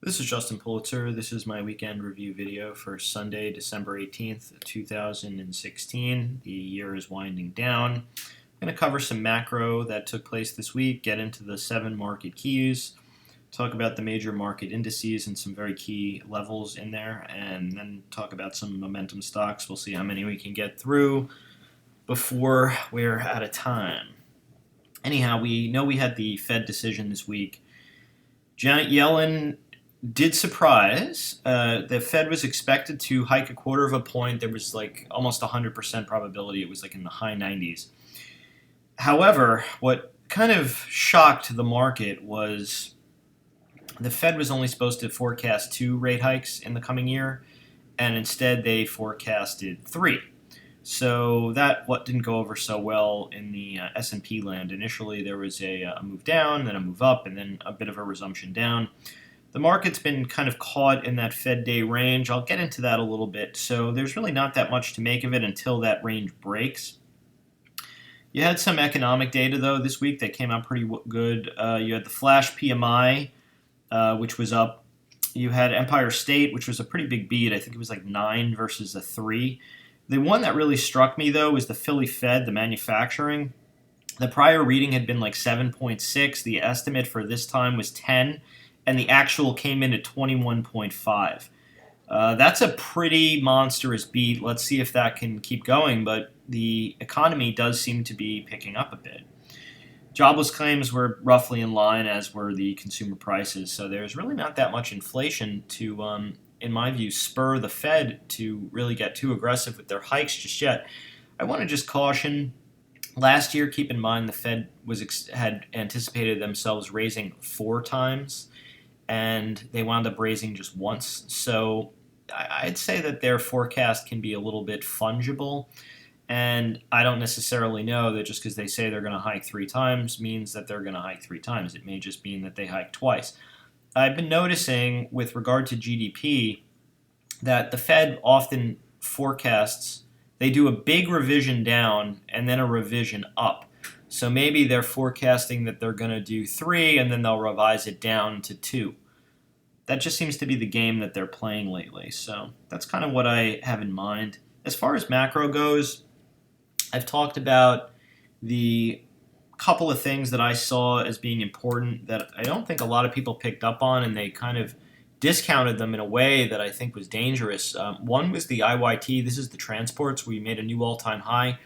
This is Justin Pulitzer. This is my weekend review video for Sunday, December 18th, 2016. The year is winding down. I'm going to cover some macro that took place this week, get into the 7 market keys, talk about the major market indices and some very key levels in there, and then talk about some momentum stocks. We'll see how many we can get through before we're out of time. Anyhow, we know we had the Fed decision this week. Janet Yellen did surprise. The Fed was expected to hike a quarter of a point. There was like almost 100% probability. It was like in the high 90s. However, what kind of shocked the market was the Fed was only supposed to forecast 2 rate hikes in the coming year, and instead they forecasted 3. So that didn't go over so well in the S&P land. Initially there was a move down, then a move up, and then a bit of a resumption down. The market's been kind of caught in that Fed day range. I'll get into that a little bit. So there's really not that much to make of it until that range breaks. You had some economic data, though, this week that came out pretty good. You had the flash PMI, which was up. You had Empire State, which was a pretty big beat. I think it was like 9 versus a 3. The one that really struck me, though, was the Philly Fed, the manufacturing. The prior reading had been like 7.6. The estimate for this time was 10. And the actual came in at 21.5. That's a pretty monstrous beat. Let's see if that can keep going, but the economy does seem to be picking up a bit. Jobless claims were roughly in line, as were the consumer prices, so there's really not that much inflation to, in my view, spur the Fed to really get too aggressive with their hikes just yet. I want to just caution, last year, keep in mind the Fed had anticipated themselves raising 4 times, and they wound up raising just once. So I'd say that their forecast can be a little bit fungible, and I don't necessarily know that just because they say they're going to hike 3 times means that they're going to hike 3 times. It may just mean that they hike twice. I've been noticing with regard to GDP that the Fed often forecasts, they do a big revision down and then a revision up. So maybe they're forecasting that they're going to do 3 and then they'll revise it down to 2. That just seems to be the game that they're playing lately. So that's kind of what I have in mind. As far as macro goes, I've talked about the couple of things that I saw as being important that I don't think a lot of people picked up on, and they kind of discounted them in a way that I think was dangerous. One was the IYT. This is the transports. We made a new all-time high.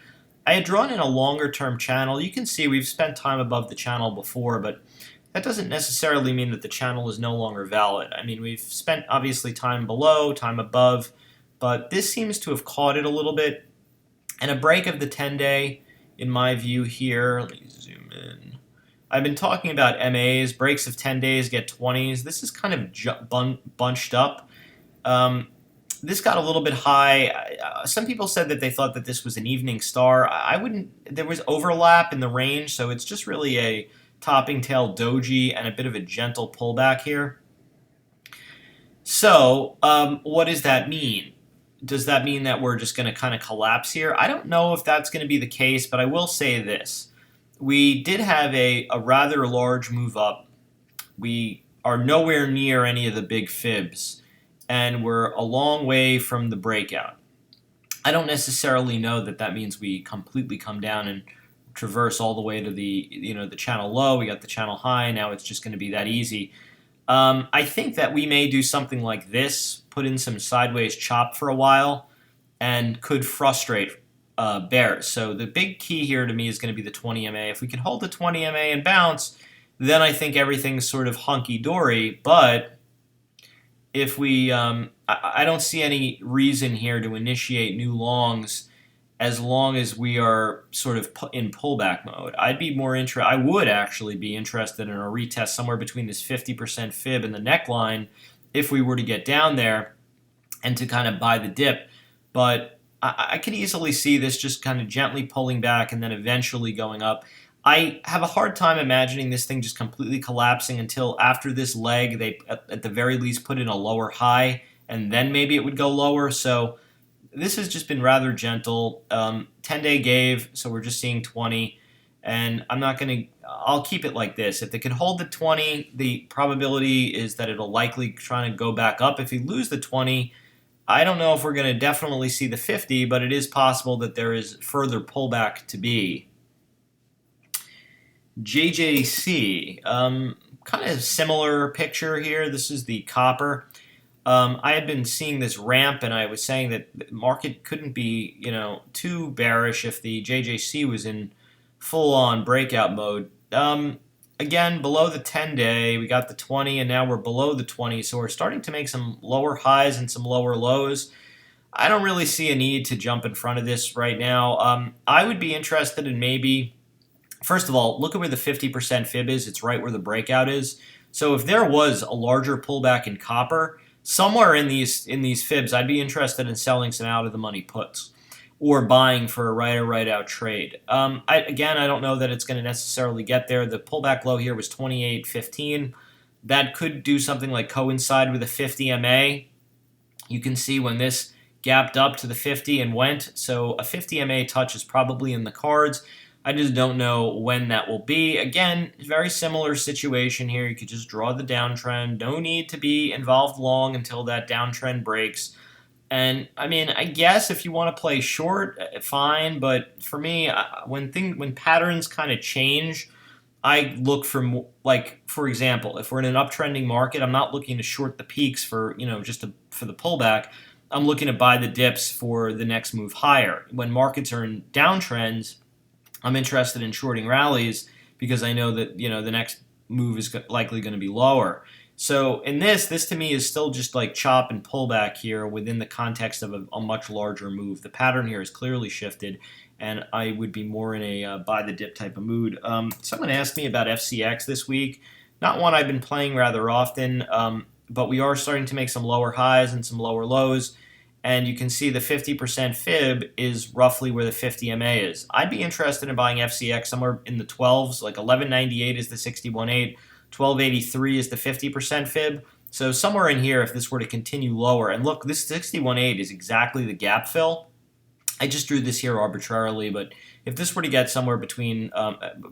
I had drawn in a longer-term channel. You can see we've spent time above the channel before, but that doesn't necessarily mean that the channel is no longer valid. I mean, we've spent, obviously, time below, time above, but this seems to have caught it a little bit. And a break of the 10-day, in my view here, let me zoom in. I've been talking about MAs. Breaks of 10 days get 20s. This is kind of bunched up. This got a little bit high. Some people said that they thought that this was an evening star. I wouldn't. There was overlap in the range, so it's just really a topping tail doji and a bit of a gentle pullback here. So what does that mean? Does that mean that we're just going to kind of collapse here? I don't know if that's going to be the case, but I will say this. We did have a rather large move up. We are nowhere near any of the big fibs, and we're a long way from the breakout. I don't necessarily know that that means we completely come down and traverse all the way to the channel low. We got the channel high. Now it's just going to be that easy. I think that we may do something like this, put in some sideways chop for a while, and could frustrate bears. So the big key here to me is going to be the 20 MA. If we can hold the 20 MA and bounce, then I think everything's sort of hunky-dory. But if we, I don't see any reason here to initiate new longs as long as we are sort of in pullback mode. I would actually be interested in a retest somewhere between this 50% fib and the neckline if we were to get down there and to kind of buy the dip. But I could easily see this just kind of gently pulling back and then eventually going up. I have a hard time imagining this thing just completely collapsing until after this leg they at the very least put in a lower high, and then maybe it would go lower. So this has just been rather gentle. 10-day gave, so we're just seeing 20. And I'm not going to I'll keep it like this. If they can hold the 20, the probability is that it'll likely try to go back up. If you lose the 20, I don't know if we're going to definitely see the 50, but it is possible that there is further pullback to be. JJC, kind of similar picture here. This is the copper. I had been seeing this ramp, and I was saying that the market couldn't be, too bearish if the JJC was in full-on breakout mode. Again, below the 10-day, we got the 20, and now we're below the 20, so we're starting to make some lower highs and some lower lows. I don't really see a need to jump in front of this right now. I would be interested in maybe, first of all, look at where the 50% fib is. It's right where the breakout is. So if there was a larger pullback in copper, somewhere in these fibs, I'd be interested in selling some out-of-the-money puts or buying for a right out trade. I don't know that it's going to necessarily get there. The pullback low here was 28.15. That could do something like coincide with a 50 MA. You can see when this gapped up to the 50 and went. So a 50 MA touch is probably in the cards. I just don't know when that will be. Again, very similar situation here. You could just draw the downtrend. No need to be involved long until that downtrend breaks. And I mean, I guess if you want to play short, fine. But for me, when patterns kind of change, I look for more, like, for example, if we're in an uptrending market, I'm not looking to short the peaks for for the pullback. I'm looking to buy the dips for the next move higher. When markets are in downtrends, I'm interested in shorting rallies because I know that the next move is likely going to be lower. So in this to me is still just like chop and pullback here within the context of a much larger move. The pattern here is clearly shifted, and I would be more in a buy the dip type of mood. Someone asked me about FCX this week. Not one I've been playing rather often, but we are starting to make some lower highs and some lower lows. And you can see the 50% fib is roughly where the 50 MA is. I'd be interested in buying FCX somewhere in the 12s, like 1198 is the 61.8, 1283 is the 50% fib. So somewhere in here, if this were to continue lower, and look, this 61.8 is exactly the gap fill. I just drew this here arbitrarily, but if this were to get somewhere between,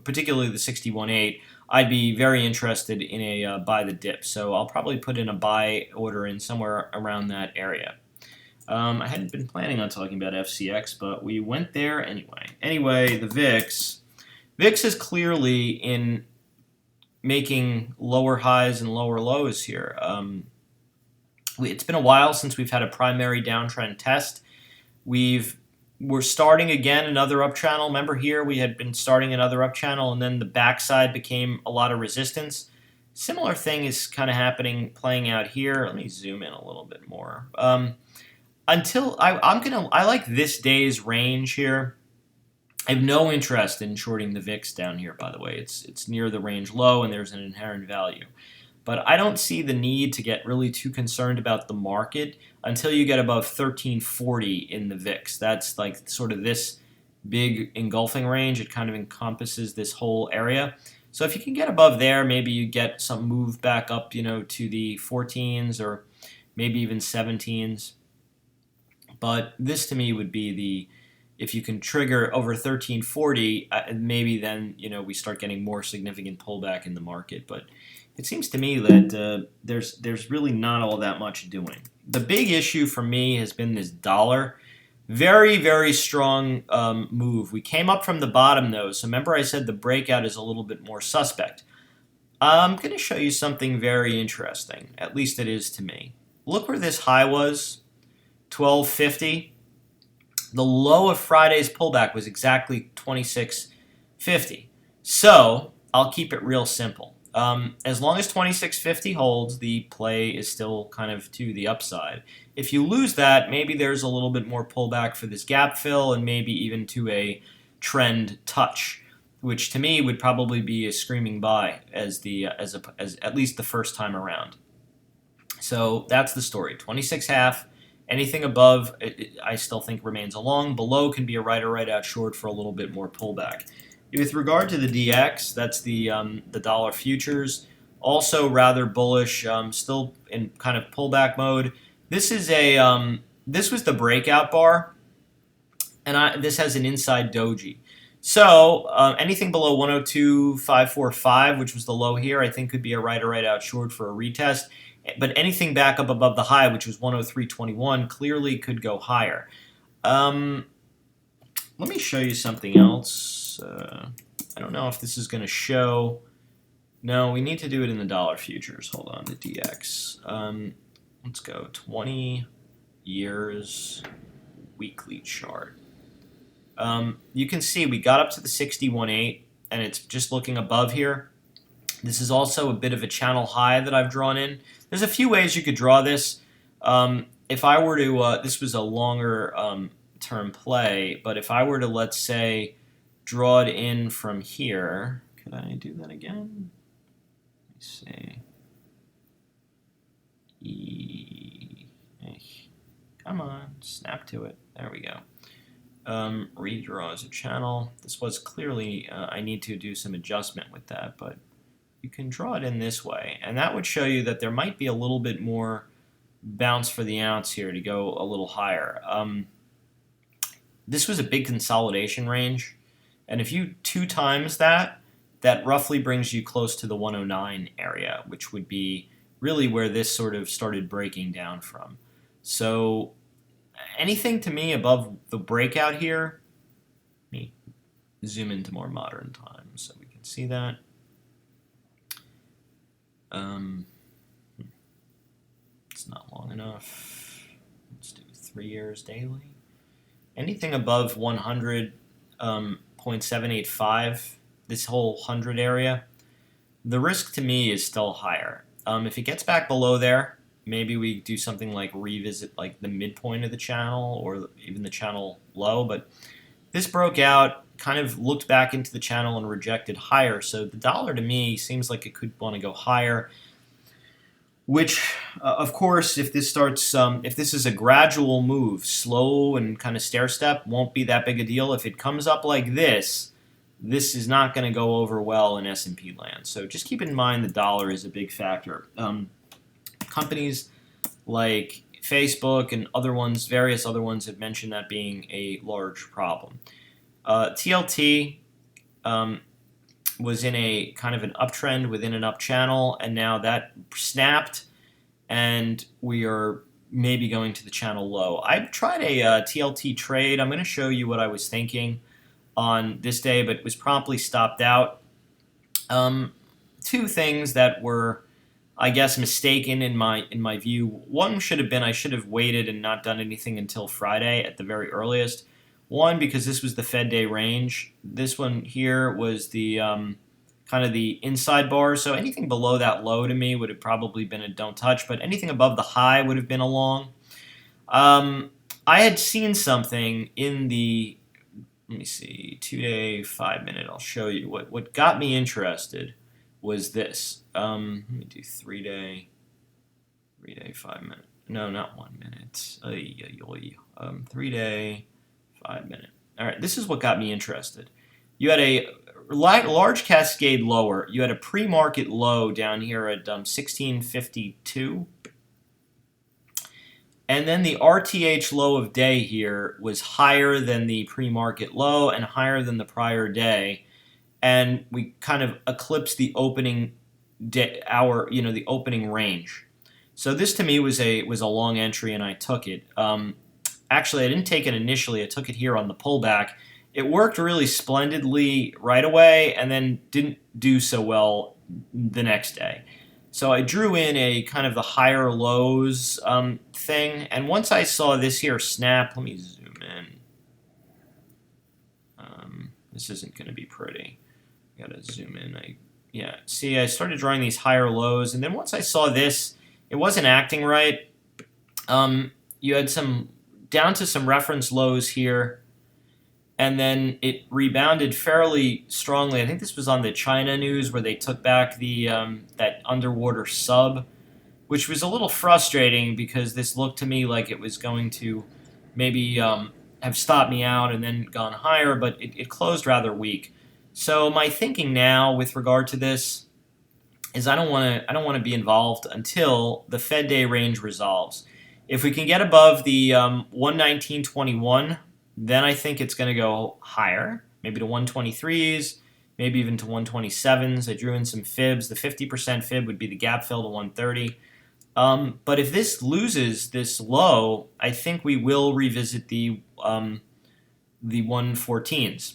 particularly the 61.8, I'd be very interested in a buy the dip. So I'll probably put in a buy order in somewhere around that area. I hadn't been planning on talking about FCX, but we went there anyway. Anyway, the VIX. VIX is clearly in making lower highs and lower lows here. It's been a while since we've had a primary downtrend test. We're starting again another up channel. Remember here we had been starting another up channel, and then the backside became a lot of resistance. Similar thing is kind of playing out here. Let me zoom in a little bit more. I like this day's range here. I have no interest in shorting the VIX down here, by the way. It's near the range low, and there's an inherent value. But I don't see the need to get really too concerned about the market until you get above 1340 in the VIX. That's like sort of this big engulfing range. It kind of encompasses this whole area. So if you can get above there, maybe you get some move back up, to the 14s or maybe even 17s. But this to me would be if you can trigger over 1340, maybe then we start getting more significant pullback in the market. But it seems to me that there's really not all that much doing. The big issue for me has been this dollar. Very, very strong move. We came up from the bottom though, so remember I said the breakout is a little bit more suspect. I'm going to show you something very interesting. At least it is to me. Look where this high was. 1250. The low of Friday's pullback was exactly 2650. So I'll keep it real simple. As long as 2650 holds, the play is still kind of to the upside. If you lose that, maybe there's a little bit more pullback for this gap fill and maybe even to a trend touch, which to me would probably be a screaming buy as at least the first time around. So that's the story. 26.5. Anything above, I still think remains a long. Below can be a right out short for a little bit more pullback. With regard to the DX, that's the dollar futures, also rather bullish, still in kind of pullback mode. This is this was the breakout bar, and this has an inside doji. So anything below 102.545, which was the low here, I think could be a right or right out short for a retest. But anything back up above the high, which was 103.21, clearly could go higher. Let me show you something else. I don't know if this is going to show. No, we need to do it in the dollar futures. Hold on, the DX. Let's go 20 years weekly chart. You can see we got up to the 61.8, and it's just looking above here. This is also a bit of a channel high that I've drawn in. There's a few ways you could draw this. If I were to, this was a longer term play, but if I were to, let's say, draw it in from here, could I do that again? Let me see. Come on, snap to it. There we go. Redraw as a channel. This was clearly, I need to do some adjustment with that, but you can draw it in this way, and that would show you that there might be a little bit more bounce for the ounce here to go a little higher. This was a big consolidation range, and if you 2 times that, that roughly brings you close to the 109 area, which would be really where this sort of started breaking down from. So anything to me above the breakout here, let me zoom into more modern times so we can see that. It's not long enough. Let's do 3 years daily. Anything above 100.785, this whole 100 area, the risk to me is still higher. If it gets back below there, maybe we do something like revisit like the midpoint of the channel or even the channel low, but this broke out, kind of looked back into the channel and rejected higher. So the dollar to me seems like it could want to go higher, which of course, if this starts, if this is a gradual move, slow and kind of stair step, won't be that big a deal. If it comes up like this is not going to go over well in S&P land. So just keep in mind the dollar is a big factor. Companies like Facebook and other ones, various other ones, have mentioned that being a large problem. TLT was in a kind of an uptrend within an up channel, and now that snapped, and we are maybe going to the channel low. I tried a TLT trade. I'm going to show you what I was thinking on this day, but was promptly stopped out. 2 things that were, I guess, mistaken in my view. One should have been I should have waited and not done anything until Friday at the very earliest. One, because this was the Fed day range. This one here was the kind of the inside bar. So anything below that low to me would have probably been a don't touch, but anything above the high would have been a long. I had seen something in the, let me see, 2-day, 5-minute. I'll show you. What got me interested was this. Let me do 3-day, 5-minute. No, not 1 minute. 3-day, 5-minute. All right, this is what got me interested. You had a large cascade lower. You had a pre-market low down here at 1652. And then the RTH low of day here was higher than the pre-market low and higher than the prior day. And we kind of eclipsed the opening hour, the opening range. So this to me was a long entry, and I took it. Actually, I didn't take it initially. I took it here on the pullback. It worked really splendidly right away, and then didn't do so well the next day. So I drew in a kind of the higher lows thing, and once I saw this here snap, let me zoom in. This isn't going to be pretty. I gotta zoom in. See, I started drawing these higher lows, and then once I saw this, it wasn't acting right. You had some down to some reference lows here, and then it rebounded fairly strongly. I think this was on the China news where they took back the that underwater sub, which was a little frustrating because this looked to me like it was going to maybe have stopped me out and then gone higher, but it closed rather weak. So my thinking now with regard to this is I don't want to be involved until the Fed day range resolves. If we can get above the 119.21, then I think it's going to go higher. maybe to 123s, maybe even to 127s. I drew in some fibs. The 50% fib would be the gap fill to 130. But if this loses this low, I think we will revisit the 114s,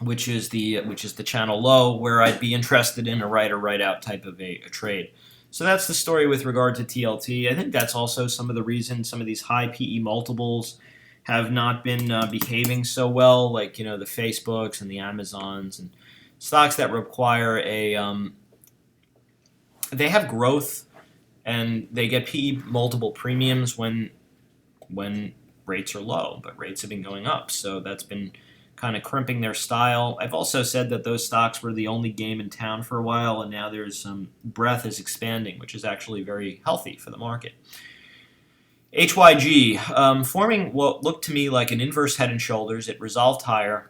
which is the channel low, where I'd be interested in a right or right out type of a trade. So that's the story with regard to TLT. I think that's also some of the reasons some of these high PE multiples have not been behaving so well, like the Facebooks and the Amazons and stocks that require they have growth and they get PE multiple premiums when rates are low, but rates have been going up, so that's been kind of crimping their style. I've also said that those stocks were the only game in town for a while, and now there's some breadth is expanding, which is actually very healthy for the market. HYG, forming what looked to me like an inverse head and shoulders. It resolved higher.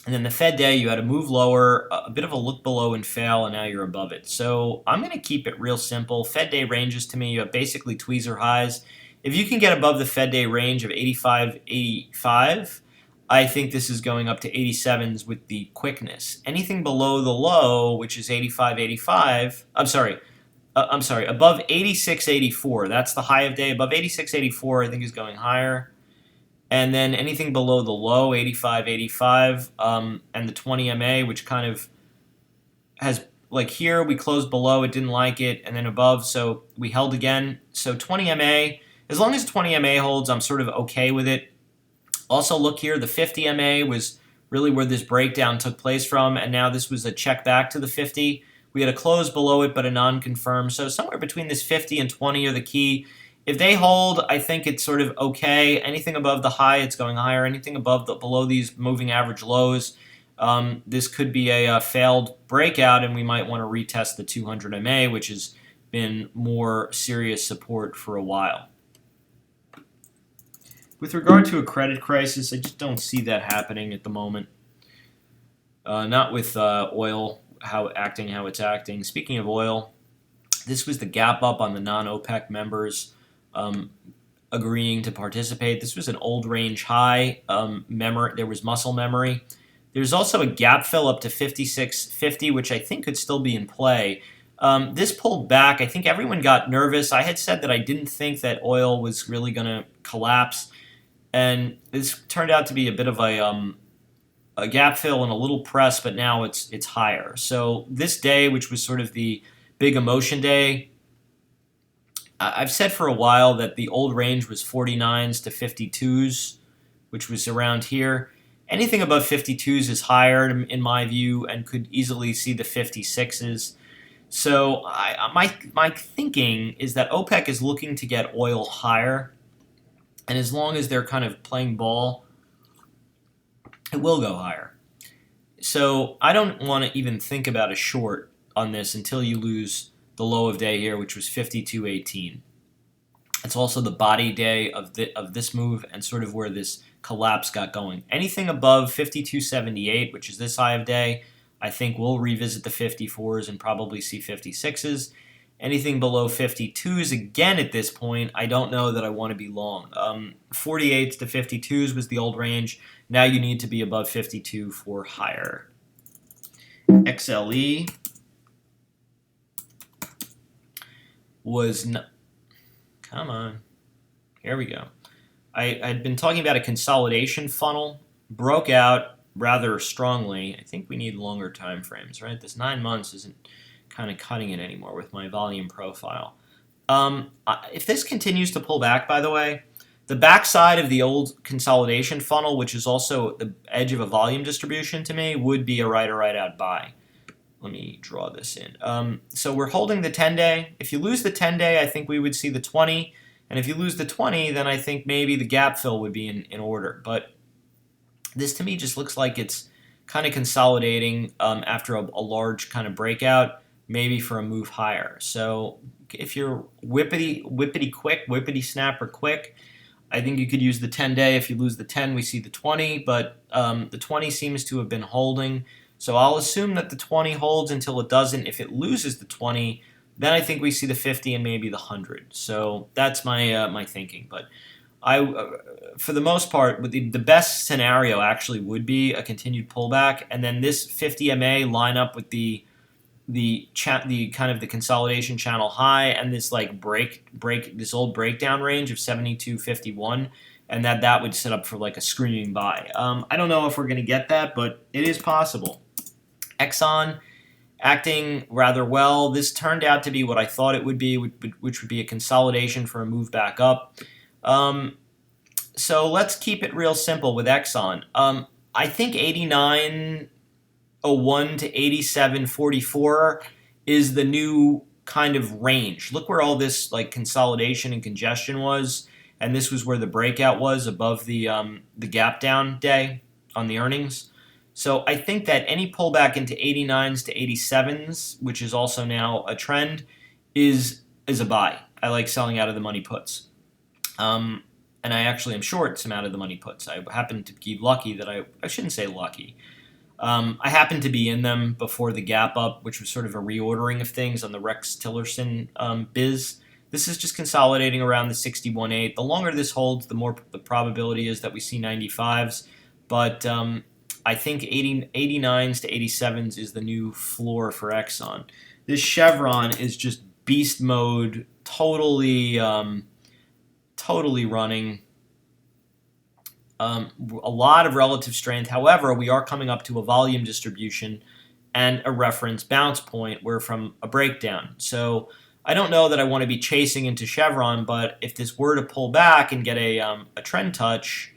And then the Fed day, you had a move lower, a bit of a look below and fail, and now you're above it. So I'm going to keep it real simple. Fed day ranges to me, you have basically tweezer highs. If you can get above the Fed day range of 85, 85, I think this is going up to 87s with the quickness. Anything below the low, which is 85, 85, above 86, 84. That's the high of day. Above 86, 84, I think is going higher. And then anything below the low, 85, 85, and the 20 MA, which kind of has, like here, we closed below, it didn't like it, and then above, so we held again. So 20 MA, as long as 20 MA holds, I'm sort of okay with it. Also, look here, the 50 MA was really where this breakdown took place from, and now this was a check back to the 50. We had a close below it, but a non-confirm. So somewhere between this 50 and 20 are the key. If they hold, I think it's sort of okay. Anything above the high, it's going higher. Anything below these moving average lows, this could be a failed breakout, and we might want to retest the 200 MA, which has been more serious support for a while. With regard to a credit crisis, I just don't see that happening at the moment. Not with oil how it's acting. Speaking of oil, this was the gap up on the non-OPEC members agreeing to participate. This was an old range high. There was muscle memory. There's also a gap fill up to 56.50, which I think could still be in play. This pulled back. I think everyone got nervous. I had said that I didn't think that oil was really going to collapse, and this turned out to be a bit of a gap fill and a little press, but now it's higher. So this day, which was sort of the big emotion day, I've said for a while that the old range was 49s to 52s, which was around here. Anything above 52s is higher in my view and could easily see the 56s. So my thinking is that OPEC is looking to get oil higher, and as long as they're kind of playing ball, it will go higher. So I don't want to even think about a short on this until you lose the low of day here, which was 52.18. It's also the body day of this move and sort of where this collapse got going. Anything above 52.78, which is this high of day, I think we'll revisit the 54s and probably see 56s. Anything below 52s, again at this point, I don't know that I want to be long. 48s to 52s was the old range. Now you need to be above 52 for higher. XLE was come on. Here we go. I'd been talking about a consolidation funnel, broke out rather strongly. I think we need longer time frames, right? This 9 months isn't kind of cutting it anymore with my volume profile. If this continues to pull back, by the way, the backside of the old consolidation funnel, which is also the edge of a volume distribution to me, would be a right or right out buy. Let me draw this in. So we're holding the 10-day. If you lose the 10-day, I think we would see the 20. And if you lose the 20, then I think maybe the gap fill would be in order. But this to me just looks like it's kind of consolidating after a large kind of breakout, maybe for a move higher. So if you're whippity quick, whippity snapper quick, I think you could use the 10-day. If you lose the 10, we see the 20, but the 20 seems to have been holding. So I'll assume that the 20 holds until it doesn't. If it loses the 20, then I think we see the 50 and maybe the 100. So that's my thinking. But For the most part, the best scenario actually would be a continued pullback, and then this 50 MA line up with the kind of the consolidation channel high and this like this old breakdown range of 72.51, and that would set up for like a screaming buy. I don't know if we're going to get that, but it is possible. Exxon acting rather well. This turned out to be what I thought it would be, which would be a consolidation for a move back up. So let's keep it real simple with Exxon. I think 89.01 to 87.44 is the new kind of range. Look where all this like consolidation and congestion was, and this was where the breakout was above the gap down day on the earnings. So I think that any pullback into 89s to 87s, which is also now a trend, is a buy. I like selling out of the money puts. And I actually am short some out of the money puts. I happen to be lucky that I shouldn't say lucky. I happened to be in them before the gap up, which was sort of a reordering of things on the Rex Tillerson biz. This is just consolidating around the 61.8. The longer this holds, the more the probability is that we see 95s. But I think 89s to 87s is the new floor for Exxon. This Chevron is just beast mode, totally running. A lot of relative strength. However, we are coming up to a volume distribution and a reference bounce point. We're from a breakdown. So I don't know that I want to be chasing into Chevron, but if this were to pull back and get a trend touch,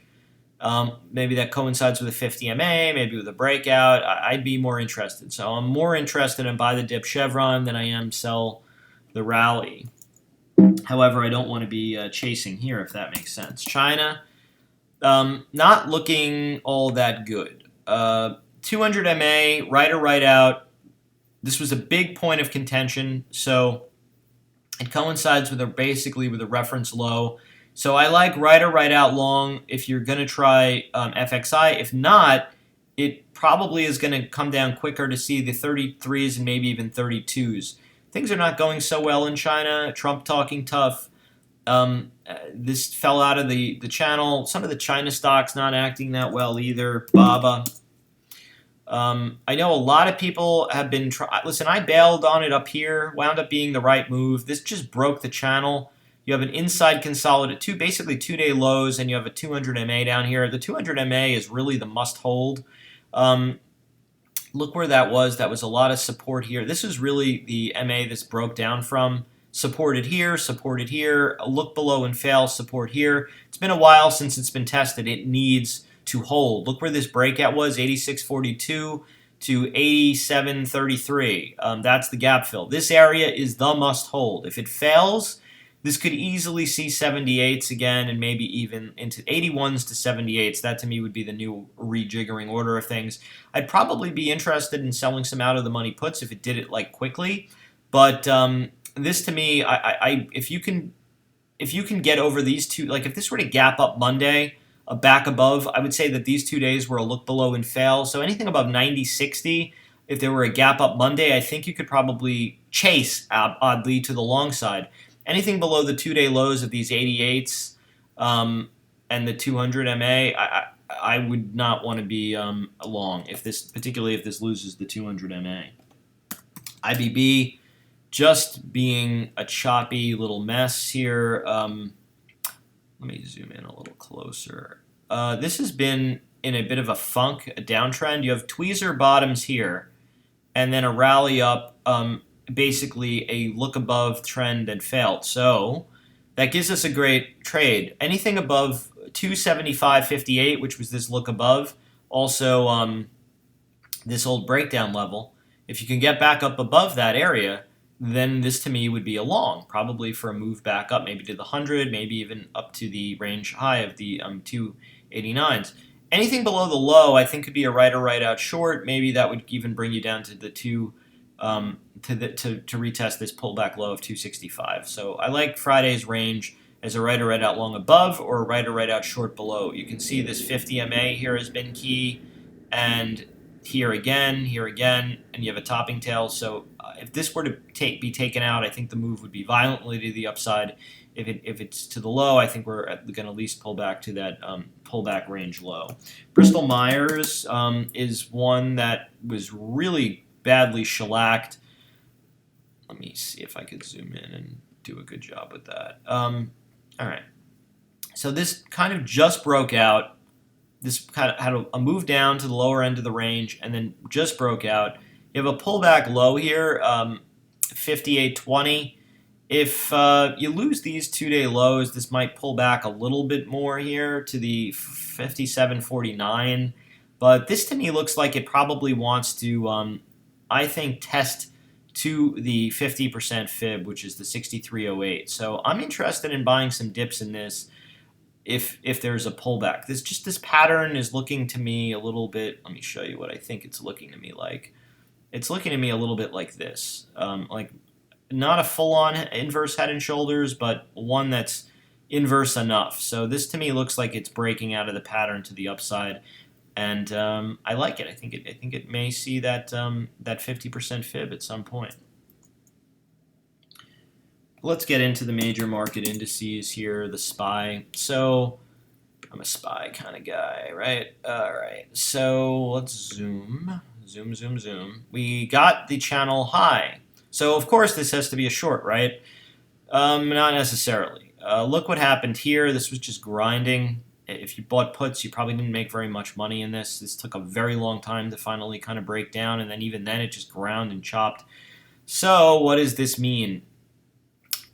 maybe that coincides with a 50 MA, maybe with a breakout, I'd be more interested. So I'm more interested in buy the dip Chevron than I am sell the rally. However, I don't want to be chasing here, if that makes sense. China, not looking all that good. 200 MA, right or right out. This was a big point of contention, so it coincides with basically with a reference low. So I like right or right out long if you're going to try FXI. If not, it probably is going to come down quicker to see the 33s and maybe even 32s. Things are not going so well in China. Trump talking tough. This fell out of the channel. Some of the China stocks not acting that well either. BABA. I know a lot of people have been listen, I bailed on it up here. Wound up being the right move. This just broke the channel. You have an inside consolidate, basically 2-day lows, and you have a 200 MA down here. The 200 MA is really the must hold. Look where that was. That was a lot of support here. This is really the MA this broke down from. Supported here, a look below and fail, support here. It's been a while since it's been tested. It needs to hold. Look where this breakout was, 86.42 to 87.33. That's the gap fill. This area is the must hold. If it fails, this could easily see 78s again and maybe even into 81s to 78s. That to me would be the new rejiggering order of things. I'd probably be interested in selling some out of the money puts if it did it like quickly. But this to me, if you can get over these two, like if this were to gap up Monday, back above, I would say that these 2 days were a look below and fail. So anything above 90.60, if there were a gap up Monday, I think you could probably chase oddly to the long side. Anything below the 2-day lows of these 88s and the 200 MA, I would not want to be long particularly if this loses the 200 MA. IBB just being a choppy little mess here. Let me zoom in a little closer. This has been in a bit of a funk, a downtrend. You have tweezer bottoms here, and then a rally up. Basically a look above trend and failed. So that gives us a great trade. Anything above 275.58, which was this look above, also this old breakdown level. If you can get back up above that area, then this to me would be a long, probably for a move back up, maybe to the 100, maybe even up to the range high of the 289s. Anything below the low, I think could be a right or right out short. Maybe that would even bring you down to the to retest this pullback low of 265. So I like Friday's range as a right or right out long above or a right or right out short below. You can see this 50 MA here has been key, and here again, and you have a topping tail. So if this were to be taken out, I think the move would be violently to the upside. If it's to the low, I think we're going to at least pull back to that pullback range low. Bristol Myers is one that was really badly shellacked. Let me see if I could zoom in and do a good job with that. All right. So this kind of just broke out. This kind of had a move down to the lower end of the range and then just broke out. You have a pullback low here, 58.20. If you lose these 2-day lows, this might pull back a little bit more here to the 57.49. But this to me looks like it probably wants to, I think, test to the 50% fib, which is the 63.08. So I'm interested in buying some dips in this if there's a pullback. This pattern is looking to me a little bit. Let me show you what I think it's looking to me like. It's looking to me a little bit like this, like not a full-on inverse head and shoulders, but one that's inverse enough. So this to me looks like it's breaking out of the pattern to the upside, and I like it. I think it may see that that 50% fib at some point. Let's get into the major market indices here. The SPY. So I'm a SPY kind of guy, right? All right. So let's zoom. We got the channel high. So of course this has to be a short, right? Not necessarily. Look what happened here. This was just grinding. If you bought puts, you probably didn't make very much money in this. This took a very long time to finally kind of break down, and then even then it just ground and chopped. So what does this mean?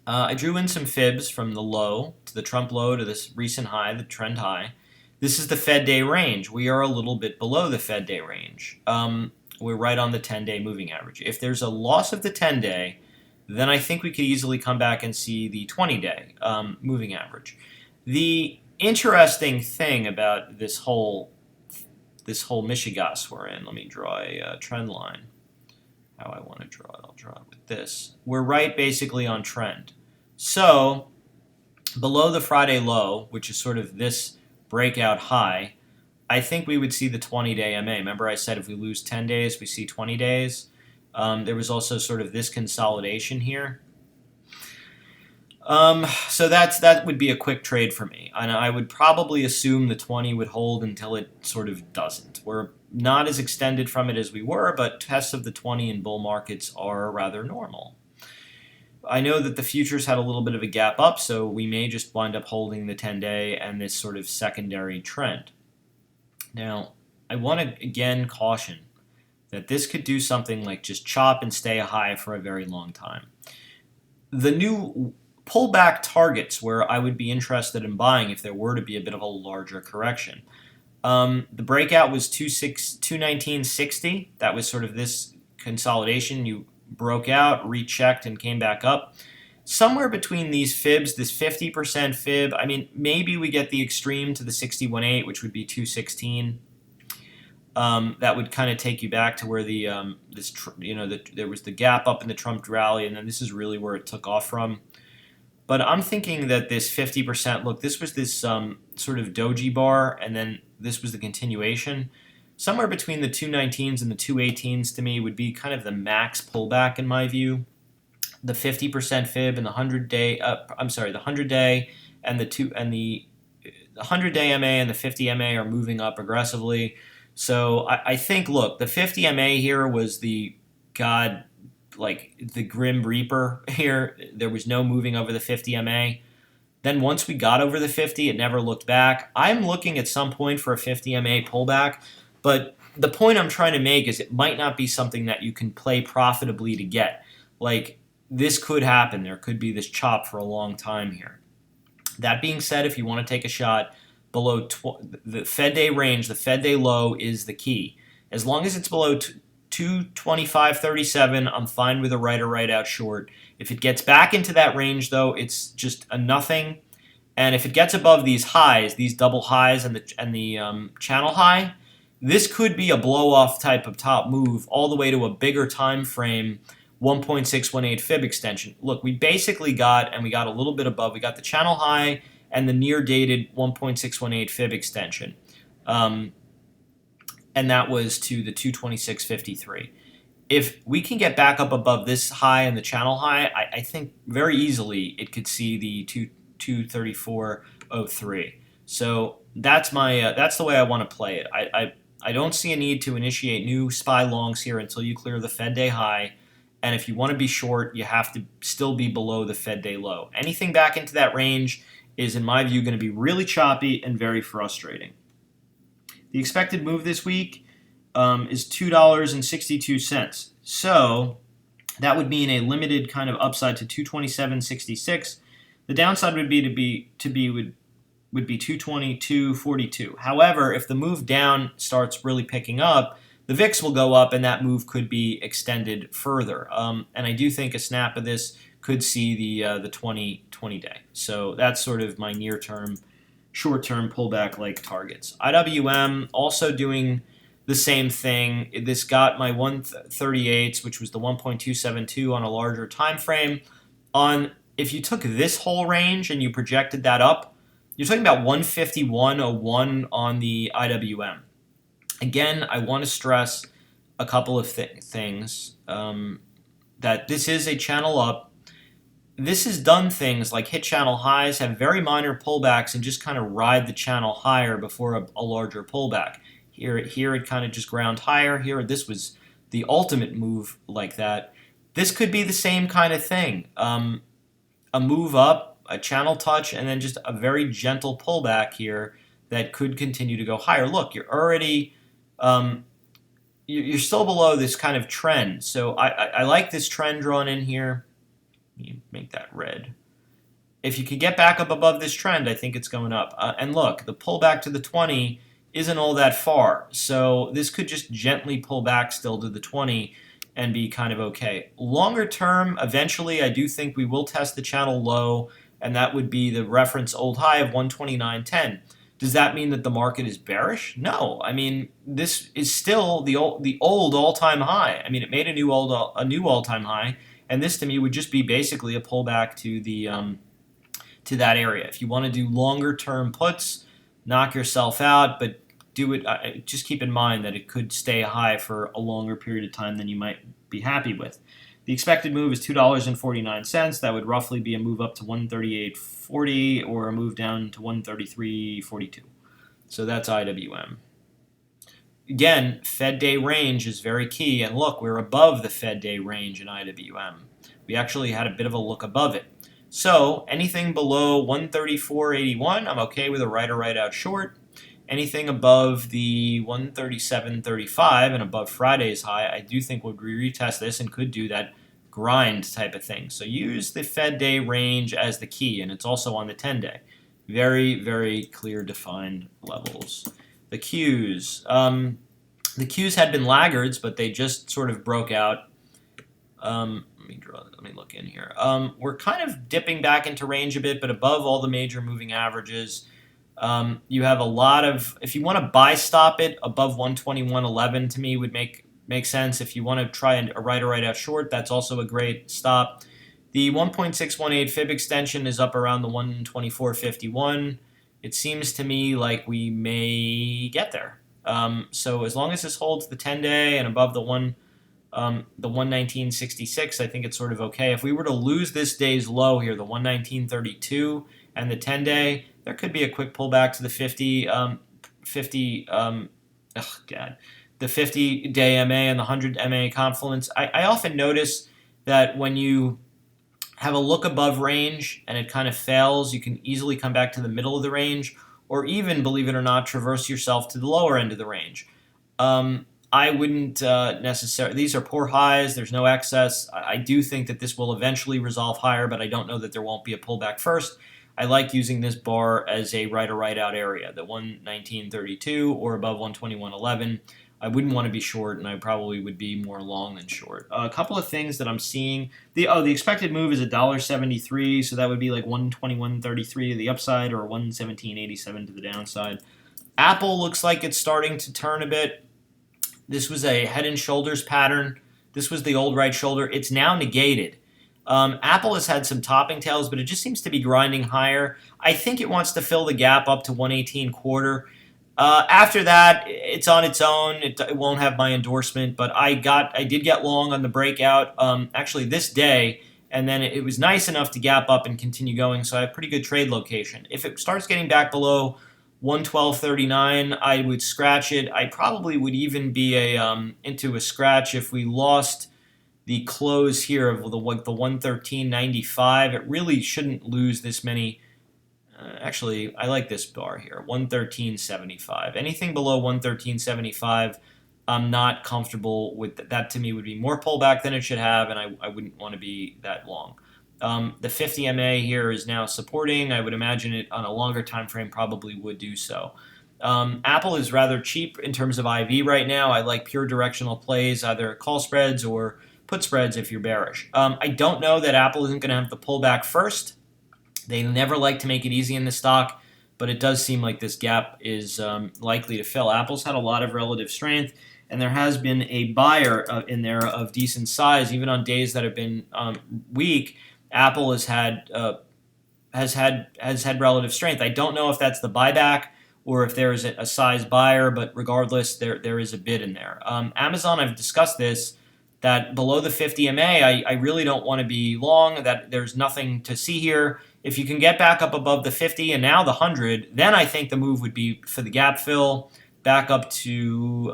I drew in some fibs from the low to the Trump low to this recent high, the trend high. This is the Fed day range. We are a little bit below the Fed day range. We're right on the 10-day moving average. If there's a loss of the 10-day, then I think we could easily come back and see the 20-day moving average. The interesting thing about this whole Michigas we're in, let me draw a trend line. How I want to draw it, I'll draw it with this. We're right basically on trend. So below the Friday low, which is sort of this breakout high, I think we would see the 20-day MA. Remember I said if we lose 10 days, we see 20 days. There was also sort of this consolidation here. So that would be a quick trade for me. And I would probably assume the 20 would hold until it sort of doesn't. We're not as extended from it as we were, but tests of the 20 in bull markets are rather normal. I know that the futures had a little bit of a gap up, so we may just wind up holding the 10-day and this sort of secondary trend. Now, I want to again caution that this could do something like just chop and stay high for a very long time. The new pullback targets where I would be interested in buying if there were to be a bit of a larger correction. The breakout was 219.60. That was sort of this consolidation. You broke out, rechecked, and came back up. Somewhere between these fibs, this 50% fib, I mean, maybe we get the extreme to the 61.8, which would be 216. That would kind of take you back to where the there was the gap up in the Trump rally, and then this is really where it took off from. But I'm thinking that this 50%, look, this was this sort of doji bar, and then this was the continuation. Somewhere between the 219s and the 218s to me would be kind of the max pullback in my view. The 50% fib and the 100-day, the 100-day and the 100-day MA and the 50 MA are moving up aggressively. So I think, look, the 50 MA here was the Grim Reaper here. There was no moving over the 50 MA. Then once we got over the 50, it never looked back. I'm looking at some point for a 50 MA pullback, but the point I'm trying to make is it might not be something that you can play profitably to get. Like, this could happen. There could be this chop for a long time here. That being said, if you want to take a shot below the Fed day range, the Fed day low is the key. As long as it's below 225.37, I'm fine with a right or right out short. If it gets back into that range, though, it's just a nothing. And if it gets above these highs, these double highs and the channel high, this could be a blow-off type of top move all the way to a bigger time frame 1.618 fib extension. Look, we basically got, and we got a little bit above, we got the channel high and the near-dated 1.618 fib extension. And that was to the 226.53. if we can get back up above this high and the channel high, I think very easily it could see the 234.03. So that's my that's the way I want to play it. I don't see a need to initiate new SPY longs here until you clear the Fed day high. And if you want to be short, you have to still be below the Fed day low. Anything back into that range is, in my view, going to be really choppy and very frustrating. The expected move this week is $2.62. So that would mean a limited kind of upside to 227.66. The downside would be would be 222.42. However, if the move down starts really picking up, the VIX will go up and that move could be extended further. And I do think a snap of this could see the 20 day. So that's sort of my near-term, short-term pullback-like targets. IWM also doing the same thing. This got my 138s, which was the 1.272 on a larger time frame. If you took this whole range and you projected that up, you're talking about 151.01 on the IWM. Again, I want to stress a couple of things. That this is a channel up. This has done things like hit channel highs, have very minor pullbacks, and just kind of ride the channel higher before a larger pullback. Here it kind of just ground higher. Here, this was the ultimate move like that. This could be the same kind of thing. A move up, a channel touch, and then just a very gentle pullback here that could continue to go higher. Look, you're already, you're still below this kind of trend. So I like this trend drawn in here. Let me make that red. If you could get back up above this trend, I think it's going up. And look, the pullback to the 20 isn't all that far. So this could just gently pull back still to the 20 and be kind of okay. Longer term, eventually, I do think we will test the channel low, and that would be the reference old high of 129.10. Does that mean that the market is bearish? No. I mean, this is still the old all-time high. I mean, it made a new all-time high, and this to me would just be basically a pullback to the to that area. If you want to do longer-term puts, knock yourself out, but do it. Just keep in mind that it could stay high for a longer period of time than you might be happy with. The expected move is $2.49. That would roughly be a move up to 138.40 or a move down to 133.42. So that's IWM. Again, Fed day range is very key. And look, we're above the Fed day range in IWM. We actually had a bit of a look above it. So anything below 134.81, I'm okay with a right or right out short. Anything above the 137.35 and above Friday's high, I do think would retest this and could do that grind type of thing. So use the Fed day range as the key, and it's also on the 10-day. Very, very clear defined levels. The Qs. The Qs had been laggards, but they just sort of broke out. Let me look in here. We're kind of dipping back into range a bit, but above all the major moving averages. You have a lot of, if you want to buy stop it above 121.11 to me would make sense. If you want to try a right or right out short, that's also a great stop. The 1.618 fib extension is up around the 124.51. It seems to me like we may get there. So as long as this holds the 10-day and above the 119.66, I think it's sort of okay. If we were to lose this day's low here, the 119.32 and the 10-day, there could be a quick pullback to the 50-day MA and the 100 MA confluence. I often notice that when you have a look above range and it kind of fails, you can easily come back to the middle of the range, or even, believe it or not, traverse yourself to the lower end of the range. I wouldn't necessarily, these are poor highs, there's no excess. I do think that this will eventually resolve higher, but I don't know that there won't be a pullback first. I like using this bar as a right or right out area, the 119.32 or above 121.11. I wouldn't want to be short, and I probably would be more long than short. A couple of things that I'm seeing. The expected move is $1.73, so that would be like 121.33 to the upside or 117.87 to the downside. Apple looks like it's starting to turn a bit. This was a head and shoulders pattern. This was the old right shoulder. It's now negated. Apple has had some topping tails, but it just seems to be grinding higher. I think it wants to fill the gap up to 118.25. After that, it's on its own. It won't have my endorsement, but I did get long on the breakout actually this day, and then it was nice enough to gap up and continue going, so I have pretty good trade location. If it starts getting back below 112.39, I would scratch it. I probably would even be into a scratch if we lost the close here of the 113.95. It really shouldn't lose this many. Actually, I like this bar here, 113.75. Anything below 113.75, I'm not comfortable with. That to me would be more pullback than it should have, and I wouldn't want to be that long. The 50 MA here is now supporting. I would imagine it on a longer time frame probably would do so. Apple is rather cheap in terms of IV right now. I like pure directional plays, either call spreads or put spreads if you're bearish. I don't know that Apple isn't going to have the pullback first. They never like to make it easy in the stock, but it does seem like this gap is likely to fill. Apple's had a lot of relative strength, and there has been a buyer in there of decent size, even on days that have been weak. Apple has had relative strength. I don't know if that's the buyback or if there is a size buyer, but regardless, there is a bid in there. Amazon, I've discussed this, that below the 50 MA, I really don't want to be long, that there's nothing to see here. If you can get back up above the 50 and now the 100, then I think the move would be for the gap fill back up to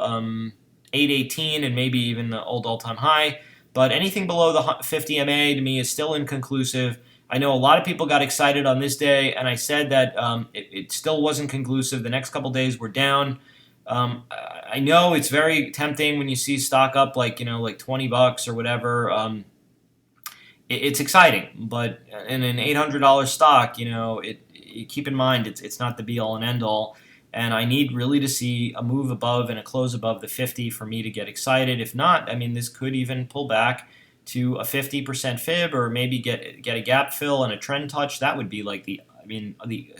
818 and maybe even the old all-time high. But anything below the 50 MA to me is still inconclusive. I know a lot of people got excited on this day, and I said that it still wasn't conclusive. The next couple days were down. I know it's very tempting when you see stock up like $20 or whatever. It's exciting, but in an $800 stock, keep in mind it's not the be all and end all. And I need really to see a move above and a close above the 50 for me to get excited. If not, this could even pull back to a 50% fib, or maybe get a gap fill and a trend touch. That would be like the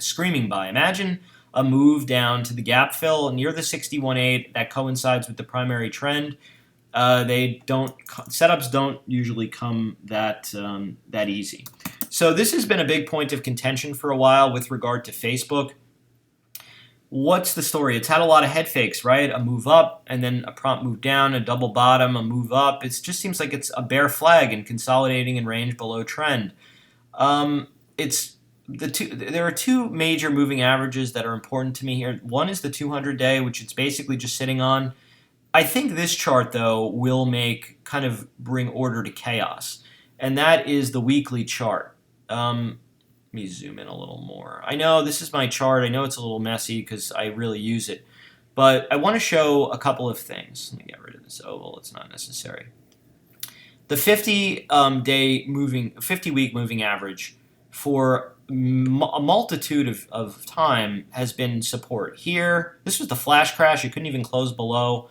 screaming buy. Imagine a move down to the gap fill near the 61.8 that coincides with the primary trend. Setups don't usually come that easy. So this has been a big point of contention for a while with regard to Facebook. What's the story? It's had a lot of head fakes, right? A move up and then a prompt move down, a double bottom, a move up. It just seems like it's a bear flag and consolidating in range below trend. There are two major moving averages that are important to me here. One is the 200-day, which it's basically just sitting on. I think this chart, though, will bring order to chaos, and that is the weekly chart. Let me zoom in a little more. I know this is my chart. I know it's a little messy because I really use it, but I want to show a couple of things. Let me get rid of this oval. It's not necessary. The 50-week moving average for a multitude of time has been support. Here, this was the flash crash. You couldn't even close below.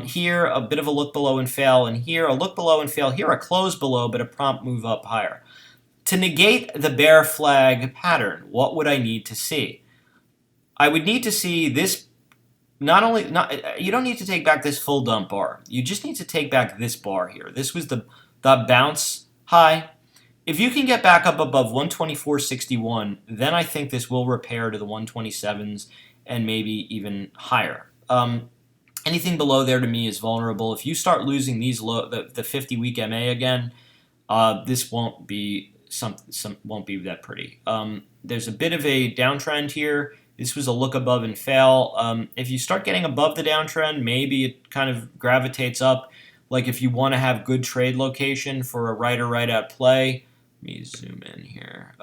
Here, a bit of a look below and fail, and here, a look below and fail. Here, a close below, but a prompt move up higher. To negate the bear flag pattern, what would I need to see? I would need to see this. You don't need to take back this full dump bar. You just need to take back this bar here. This was the bounce high. If you can get back up above 124.61, then I think this will repair to the 127s and maybe even higher. Anything below there to me is vulnerable. If you start losing these the 50-week MA again, this won't be won't be that pretty. There's a bit of a downtrend here. This was a look above and fail. If you start getting above the downtrend, maybe it kind of gravitates up. Like if you want to have good trade location for a right or right out play. Let me zoom in here.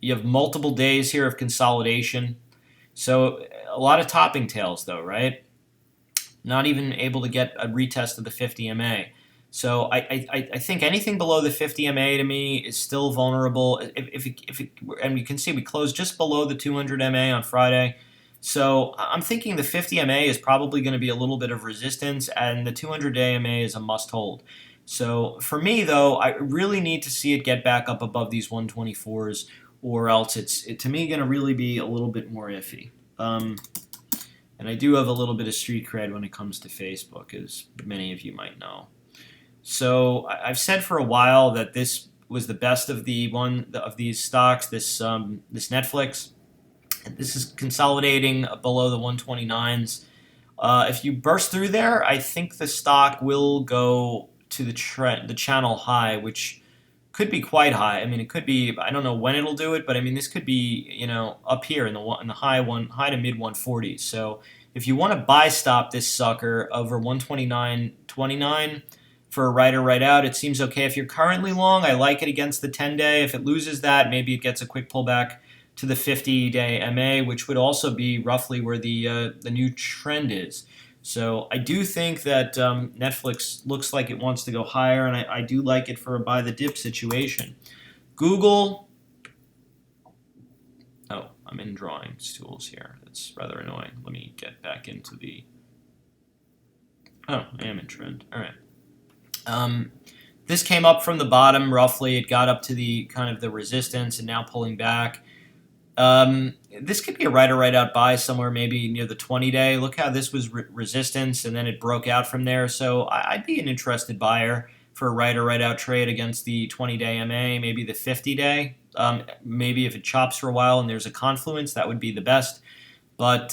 You have multiple days here of consolidation. So a lot of topping tails though, right? Not even able to get a retest of the 50 MA. So I think anything below the 50 MA to me is still vulnerable. And you can see we closed just below the 200 MA on Friday. So I'm thinking the 50 MA is probably going to be a little bit of resistance, and the 200-day MA is a must-hold. So for me, though, I really need to see it get back up above these 124s, or else it's to me going to really be a little bit more iffy. And I do have a little bit of street cred when it comes to Facebook, as many of you might know. So I've said for a while that this was the best of these stocks, this Netflix. This is consolidating below the 129s. If you burst through there, I think the stock will go to the channel high, which could be quite high. I mean, it could be. I don't know when it'll do it, but I mean, this could be up here in the high to mid 140s. So if you want to buy stop this sucker over 129.29 for a right or right out, it seems okay. If you're currently long, I like it against the 10-day. If it loses that, maybe it gets a quick pullback to the 50-day MA, which would also be roughly where the new trend is. So I do think that Netflix looks like it wants to go higher, and I do like it for a buy the dip situation. Google, oh, I'm in drawings tools here. That's rather annoying. Let me get back into the, oh, I am in trend. All right. This came up from the bottom roughly. It got up to the kind of the resistance and now pulling back. This could be a right or right out buy somewhere maybe near the 20-day. Look how this was resistance and then it broke out from there. So I'd be an interested buyer for a right or right out trade against the 20-day MA, maybe the 50-day. Maybe if it chops for a while and there's a confluence, that would be the best. But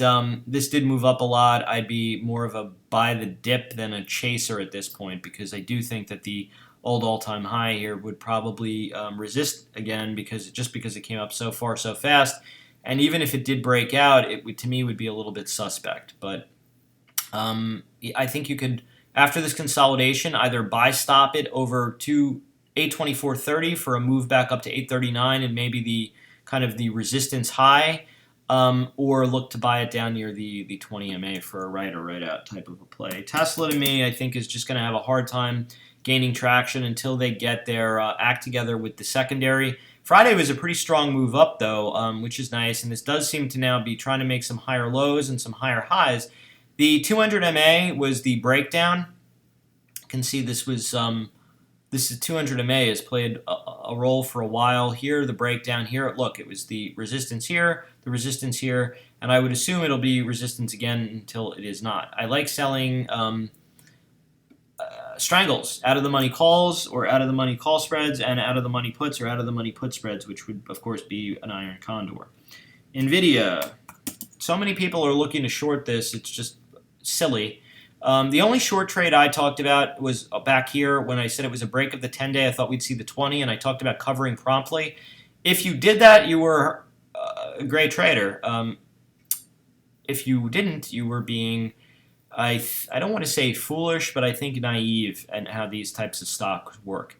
this did move up a lot. I'd be more of a buy the dip than a chaser at this point, because I do think that the old all-time high here would probably resist again because it came up so far so fast. And even if it did break out, it would, to me, would be a little bit suspect. But I think you could, after this consolidation, either buy stop it over to 824.30 for a move back up to 839 and maybe the kind of the resistance high, or look to buy it down near the 20 MA for a right or right out type of a play. Tesla, to me, I think is just going to have a hard time gaining traction until they get their act together with the secondary. Friday was a pretty strong move up, though, which is nice, and this does seem to now be trying to make some higher lows and some higher highs. The 200 MA was the breakdown. You can see this was this is 200 MA has played a role for a while here. The breakdown here, look, it was the resistance here, and I would assume it'll be resistance again until it is not. I like selling strangles, out of the money calls or out of the money call spreads, and out of the money puts or out of the money put spreads, which would of course be an iron condor. NVIDIA, so many people are looking to short this, it's just silly. The only short trade I talked about was back here when I said it was a break of the 10-day. I thought we'd see the 20, and I talked about covering promptly. If you did that, you were a great trader. If you didn't, you were being, I don't want to say foolish, but I think naive in how these types of stocks work.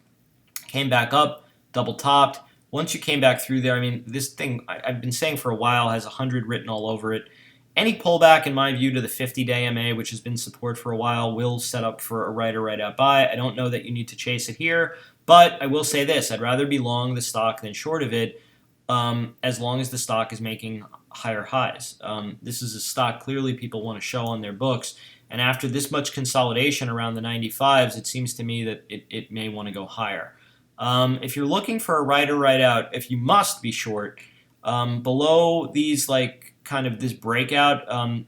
Came back up, double topped. Once you came back through there, I mean, this thing I've been saying for a while has 100 written all over it. Any pullback, in my view, to the 50-day MA, which has been support for a while, will set up for a right or right out buy. I don't know that you need to chase it here, but I will say this. I'd rather be long the stock than short of it, as long as the stock is making higher highs. This is a stock clearly people want to show on their books, and after this much consolidation around the 95s, it seems to me that it may want to go higher. If you're looking for a right or right out, if you must be short, below these kind of this breakout,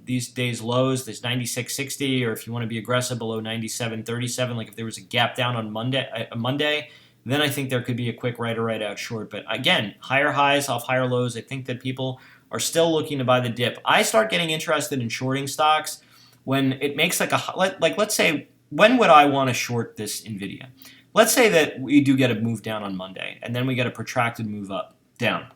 these days lows, this 96.60, or if you want to be aggressive below 97.37, like if there was a gap down on Monday, then I think there could be a quick right or right out short. But again, higher highs off higher lows, I think that people are still looking to buy the dip. I start getting interested in shorting stocks when it makes let's say, when would I want to short this NVIDIA? Let's say that we do get a move down on Monday, and then we get a protracted move down.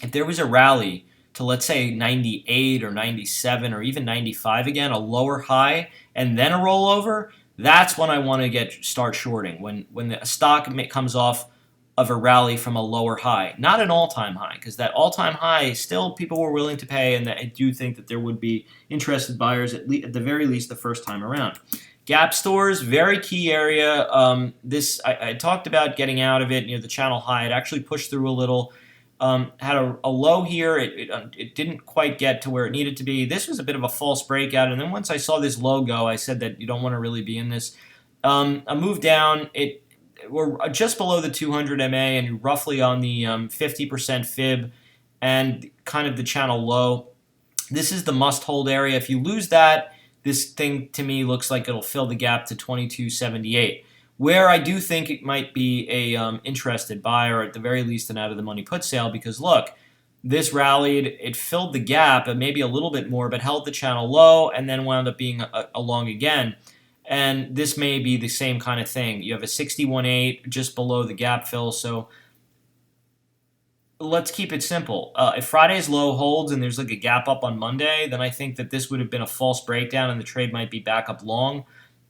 If there was a rally to, let's say, 98 or 97 or even 95 again, a lower high, and then a rollover, that's when I want to start shorting, when the stock comes off of a rally from a lower high, not an all-time high, because that all-time high still people were willing to pay, and I do think that there would be interested buyers at the very least the first time around. Gap stores, very key area. I talked about getting out of it near the channel high. It actually pushed through a little. Had a low here. It didn't quite get to where it needed to be. This was a bit of a false breakout, and then once I saw this logo, I said that you don't want to really be in this. A move down, we're just below the 200 MA and roughly on the 50% fib and kind of the channel low. This is the must-hold area. If you lose that, this thing to me looks like it'll fill the gap to 22.78. Where I do think it might be a interested buyer, or at the very least an out-of-the-money put sale, because look, This rallied, it filled the gap, and maybe a little bit more, but held the channel low and then wound up being a long again. And this may be the same kind of thing. You have a 61.8 just below the gap fill, so let's keep it simple. If Friday's low holds and there's like a gap up on Monday, then I think that this would have been a false breakdown and the trade might be back up long.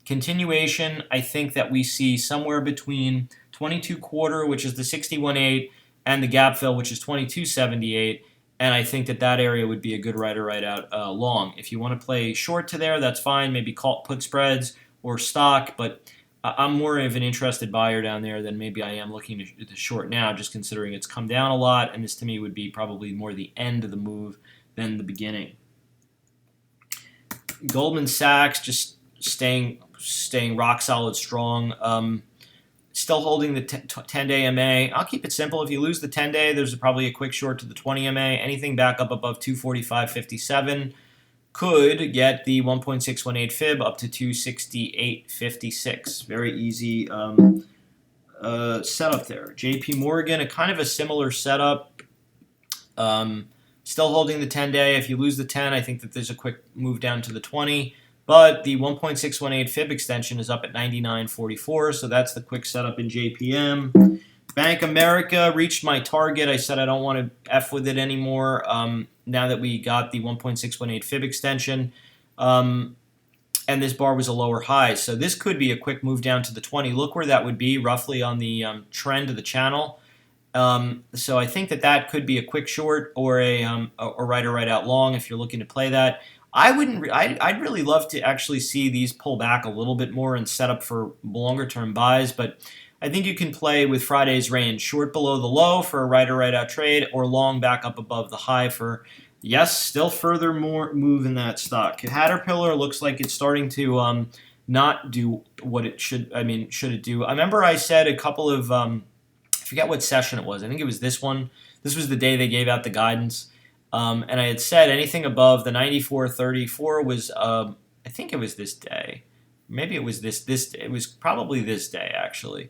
Continuation, I think that we see somewhere between 22 quarter, which is the 61.8, and the gap fill, which is 22.78. And I think that that area would be a good right out long. If you want to play short to there, that's fine. Maybe call put spreads or stock, but I'm more of an interested buyer down there than maybe I am looking to short now, just considering it's come down a lot, and this to me would be probably more the end of the move than the beginning. Goldman Sachs just staying rock solid strong. Still holding the 10-day MA. I'll keep it simple. If you lose the 10-day, there's probably a quick short to the 20 MA. Anything back up above 245.57 could get the 1.618 fib up to 268.56. Very easy setup there. JP Morgan, a kind of a similar setup. Still holding the 10-day. If you lose the 10, I think that there's a quick move down to the 20. But the 1.618 fib extension is up at 99.44, so that's the quick setup in JPM. Bank America reached my target. I said I don't want to F with it anymore now that we got the 1.618 fib extension. And this bar was a lower high, so this could be a quick move down to the 20. Look where that would be, roughly on the trend of the channel. So I think that that could be a quick short or a right out long if you're looking to play that. I'd really love to actually see these pull back a little bit more and set up for longer term buys, but I think you can play with Friday's range, short below the low for a right out trade, or long back up above the high for, yes, still further more move in that stock. Caterpillar looks like it's starting to not do what it should. I mean, should it do? I remember I said a couple of I forget what session it was. I think it was this one. This was the day they gave out the guidance. And I had said anything above the 94.34 was, I think it was this day. Maybe it was this day. It was probably this day, actually.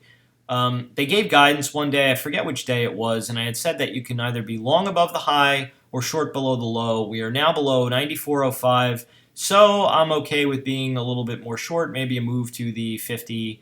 They gave guidance one day. I forget which day it was. And I had said that you can either be long above the high or short below the low. We are now below 94.05. So I'm okay with being a little bit more short, maybe a move to the 50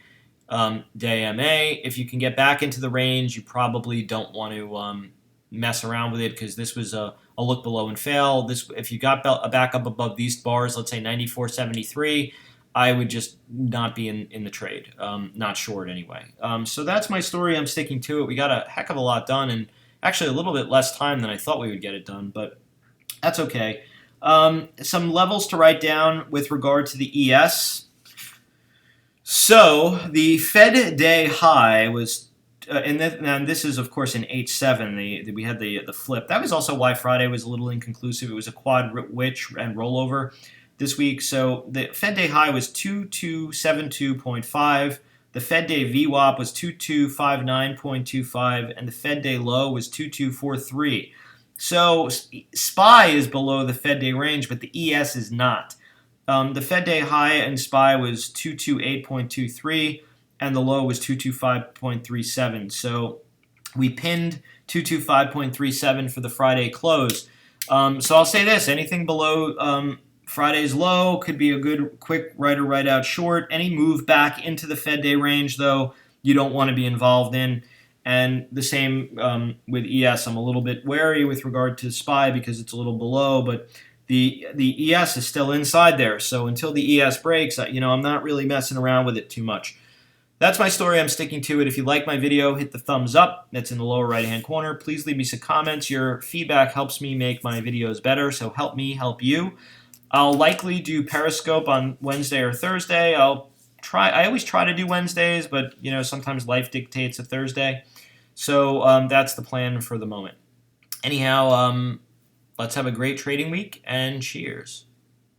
day MA. If you can get back into the range, you probably don't want to mess around with it because this was a look below and fail. This, if you got a back up above these bars, let's say 94.73, I would just not be in the trade, not short anyway. So that's my story. I'm sticking to it. We got a heck of a lot done, and actually a little bit less time than I thought we would get it done, but that's okay. Some levels to write down with regard to the ES. So the Fed day high was, and this is of course in H7. We had the flip. That was also why Friday was a little inconclusive. It was a quad witch and rollover this week. So the Fed day high was 2272.5. The Fed day VWAP was 2259.25, and the Fed day low was 2243. So SPY is below the Fed day range, but the ES is not. The Fed day high in SPY was 228.23, and the low was 225.37. So we pinned 225.37 for the Friday close. So I'll say this: anything below Friday's low could be a good quick right out short. Any move back into the Fed day range, though, you don't want to be involved in. And the same with ES. I'm a little bit wary with regard to SPY because it's a little below, but the ES is still inside there. So until the ES breaks, I'm not really messing around with it too much. That's my story. I'm sticking to it. If you like my video, hit the thumbs up. That's in the lower right-hand corner. Please leave me some comments. Your feedback helps me make my videos better, so help me help you. I'll likely do Periscope on Wednesday or Thursday. I always try to do Wednesdays, but sometimes life dictates a Thursday. So that's the plan for the moment. Anyhow, let's have a great trading week, and cheers.